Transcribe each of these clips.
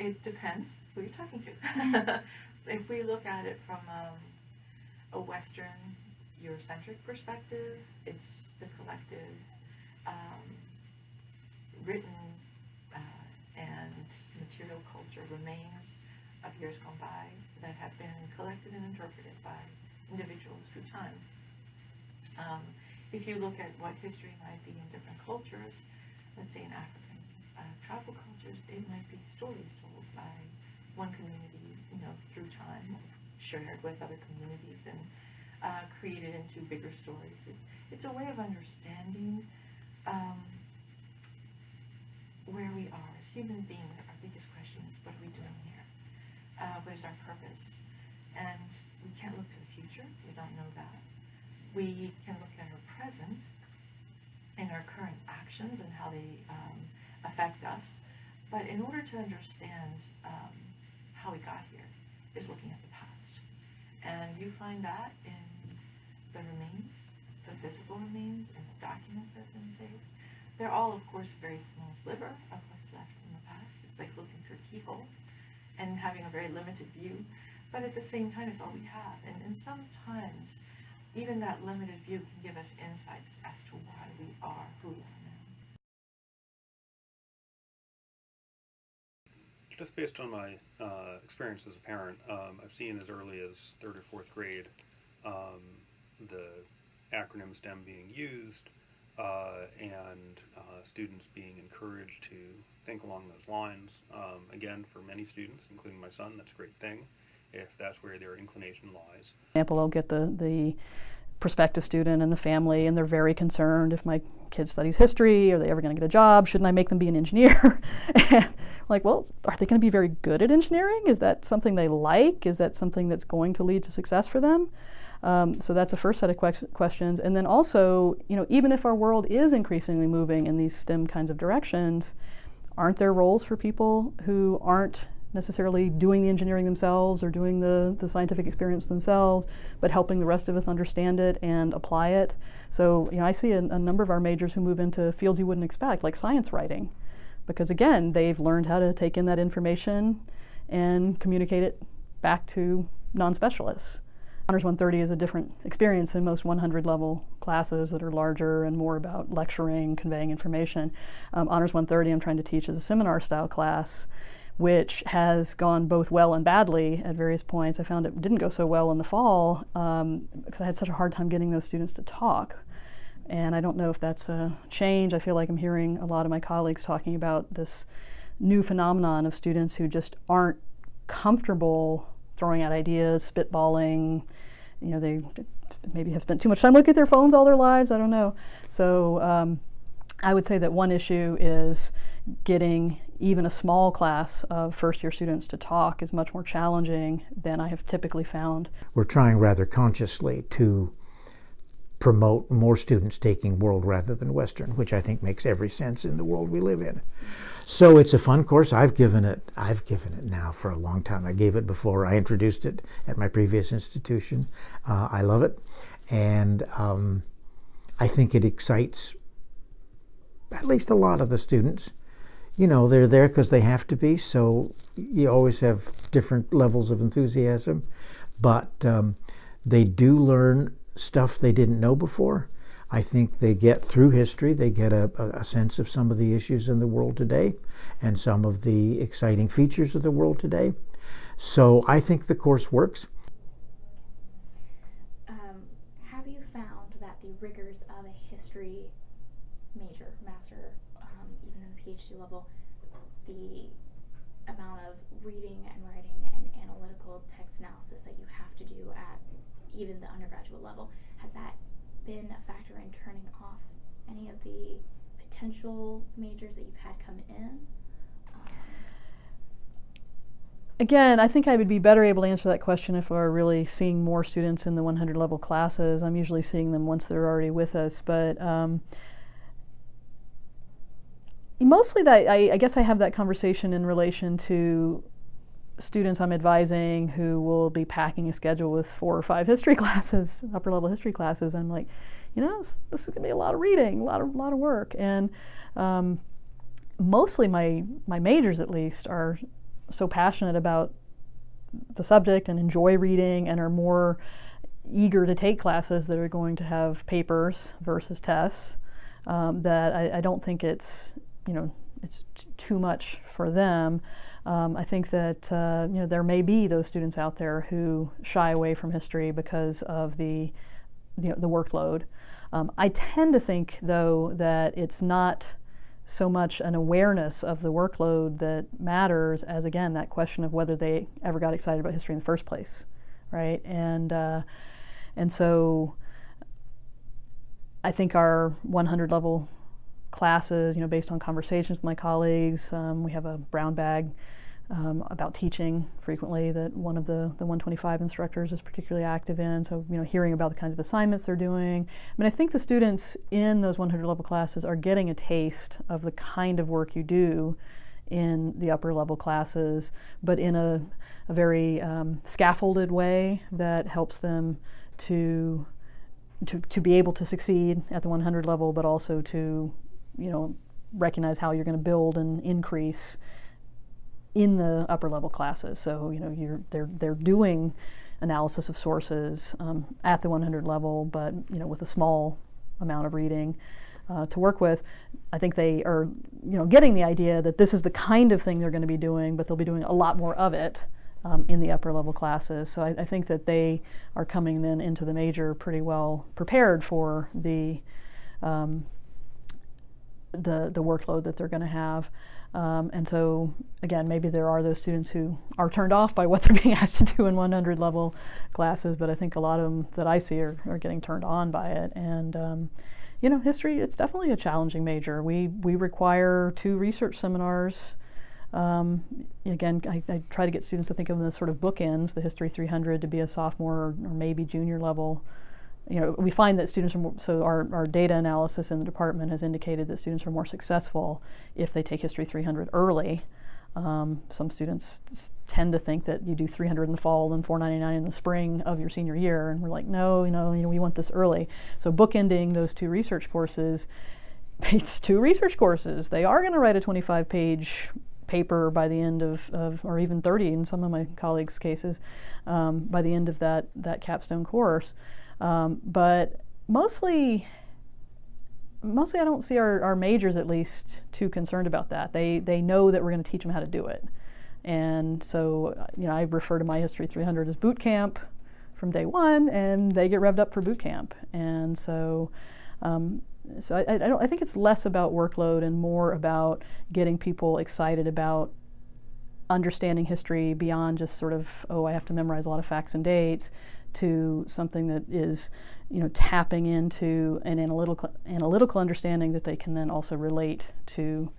It depends who you're talking to. If we look at it from a Western Eurocentric perspective, it's the collective written and material culture remains of years gone by that have been collected and interpreted by individuals through time. If you look at what history might be in different cultures, let's say in African tribal cultures, it might be stories told by one community, through time, shared with other communities and created into bigger stories. It's a way of understanding where we are as human beings. Our biggest question is, what are we doing here? What is our purpose? And we can't look to the future. We don't know that. We can look at our present and our current actions and how they affect us. But in order to understand how we got here is looking at the past. And you find that in the remains, the physical remains, and the documents that have been saved. They're all, of course, a very small sliver of what's left in the past. It's like looking through a keyhole and having a very limited view. But at the same time, it's all we have. And sometimes, even that limited view can give us insights as to why we are who we are now. Just based on my experience as a parent, I've seen as early as 3rd or 4th grade the acronym STEM being used and students being encouraged to think along those lines. Again, for many students, including my son, that's a great thing if that's where their inclination lies. For example, I'll get the prospective student and the family, and they're very concerned if my kid studies history, are they ever going to get a job? Shouldn't I make them be an engineer? And I'm like, well, are they going to be very good at engineering? Is that something they like? Is that something that's going to lead to success for them? So that's the first set of questions. And then also, even if our world is increasingly moving in these STEM kinds of directions, aren't there roles for people who aren't necessarily doing the engineering themselves or doing the scientific experience themselves, but helping the rest of us understand it and apply it? So, I see a number of our majors who move into fields you wouldn't expect, like science writing, because again, they've learned how to take in that information and communicate it back to non-specialists. Honors 130 is a different experience than most 100 level classes that are larger and more about lecturing, conveying information. Honors 130 I'm trying to teach as a seminar style class, which has gone both well and badly at various points. I found it didn't go so well in the fall because I had such a hard time getting those students to talk. And I don't know if that's a change. I feel like I'm hearing a lot of my colleagues talking about this new phenomenon of students who just aren't comfortable throwing out ideas, spitballing. They maybe have spent too much time looking at their phones all their lives. I don't know. So I would say that one issue is getting even a small class of first-year students to talk is much more challenging than I have typically found. We're trying rather consciously to promote more students taking world rather than Western, which I think makes every sense in the world we live in. So it's a fun course. I've given it now for a long time. I gave it before I introduced it at my previous institution. I love it, and I think it excites at least a lot of the students. They're there because they have to be, so you always have different levels of enthusiasm, but they do learn stuff they didn't know before. I think they get through history, they get a sense of some of the issues in the world today and some of the exciting features of the world today. So I think the course works. Have you found that the rigors of a history major, master, even in the PhD level, the amount of reading and writing and analytical text analysis that you have to do at even the undergraduate level, has that been a factor in turning off any of the potential majors that you've had come in? Again, I think I would be better able to answer that question if we were really seeing more students in the 100 level classes. I'm usually seeing them once they're already with us, but mostly I guess I have that conversation in relation to students I'm advising who will be packing a schedule with 4 or 5 history classes, upper level history classes. I'm like, this is going to be a lot of reading, a lot of work. And mostly my majors, at least, are so passionate about the subject and enjoy reading and are more eager to take classes that are going to have papers versus tests, that I don't think it's, it's too much for them. I think that there may be those students out there who shy away from history because of the workload. I tend to think, though, that it's not so much an awareness of the workload that matters as, again, that question of whether they ever got excited about history in the first place, right? And so I think our 100 level classes, based on conversations with my colleagues, we have a brown bag about teaching frequently that one of the 125 instructors is particularly active in. So, hearing about the kinds of assignments they're doing. I think the students in those 100 level classes are getting a taste of the kind of work you do in the upper level classes, but in a very scaffolded way that helps them to be able to succeed at the 100 level, but also to, recognize how you're going to build and increase in the upper level classes. So, they're doing analysis of sources at the 100 level, but, with a small amount of reading to work with. I think they are, getting the idea that this is the kind of thing they're going to be doing, but they'll be doing a lot more of it in the upper level classes. So I think that they are coming then into the major pretty well prepared for the workload that they're going to have. And so, again, maybe there are those students who are turned off by what they're being asked to do in 100 level classes, but I think a lot of them that I see are getting turned on by it. And, history, it's definitely a challenging major. We require 2 research seminars. Again, I try to get students to think of them as sort of bookends, the History 300 to be a sophomore or maybe junior level. We find that students are more, so our data analysis in the department has indicated that students are more successful if they take History 300 early. Some students tend to think that you do 300 in the fall and 499 in the spring of your senior year, and we're like, no, we want this early. So bookending those 2 research courses, it's 2 research courses. They are going to write a 25-page paper by the end of, or even 30 in some of my colleagues' cases, by the end of that capstone course. But mostly I don't see our majors, at least, too concerned about that. They know that we're going to teach them how to do it. And so, I refer to my History 300 as boot camp from day one, and they get revved up for boot camp. And so, I think it's less about workload and more about getting people excited about understanding history beyond just sort of, I have to memorize a lot of facts and dates, to something that is, tapping into an analytical understanding that they can then also relate to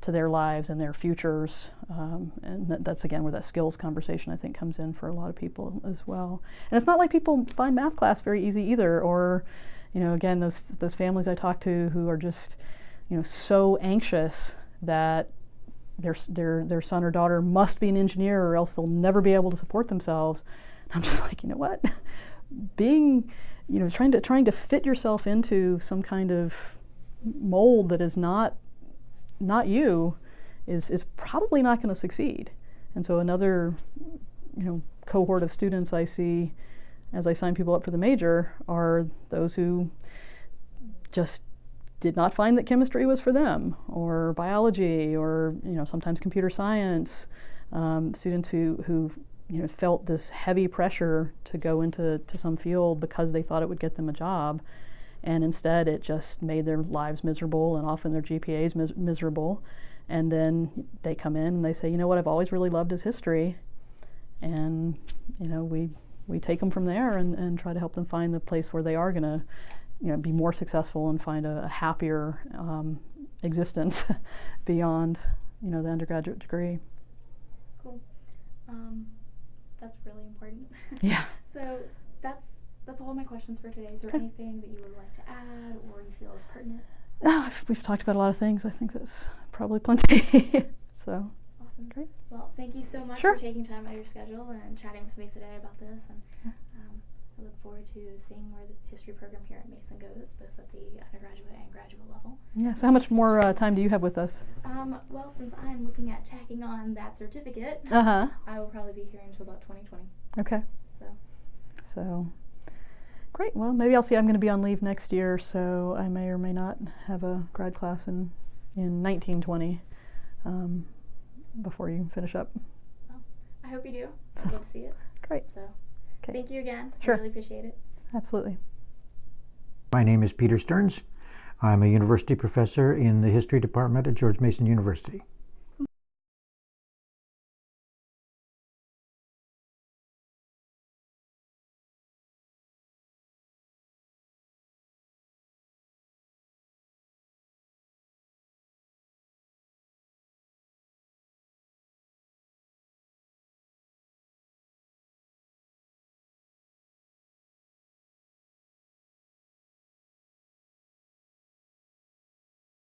their lives and their futures. And that's, again, where that skills conversation, I think, comes in for a lot of people as well. And it's not like people find math class very easy either, or, again, those families I talk to who are just, so anxious that their son or daughter must be an engineer or else they'll never be able to support themselves. I'm just like, what? Being, trying to fit yourself into some kind of mold that is not you is probably not going to succeed. And so another, cohort of students I see as I sign people up for the major are those who just did not find that chemistry was for them, or biology, or sometimes computer science. Students who felt this heavy pressure to go into some field because they thought it would get them a job, and instead it just made their lives miserable and often their GPAs miserable. And then they come in and they say, what I've always really loved is history. And we take them from there and try to help them find the place where they are going to be more successful and find a happier existence beyond the undergraduate degree. Cool. That's really important. Yeah. So that's all my questions for today. Is there anything that you would like to add or you feel is pertinent? No, we've talked about a lot of things. I think that's probably plenty. So. Awesome. Great. Well, thank you so much Sure. for taking time out of your schedule and chatting with me today about this. And I look forward to seeing where the history program here at Mason goes, both at the undergraduate and graduate level. Yeah. So how much more time do you have with us? Well, since I'm looking at tacking on that certificate, Uh-huh. I will probably be here until about 2020. Okay. So, Great. Well, maybe I'll see. I'm going to be on leave next year, so I may or may not have a grad class in 1920 before you finish up. I hope you do. I'd love to see it. Great. So, Okay. thank you again. Sure. I really appreciate it. Absolutely. My name is Peter Stearns. I'm a university professor in the history department at George Mason University.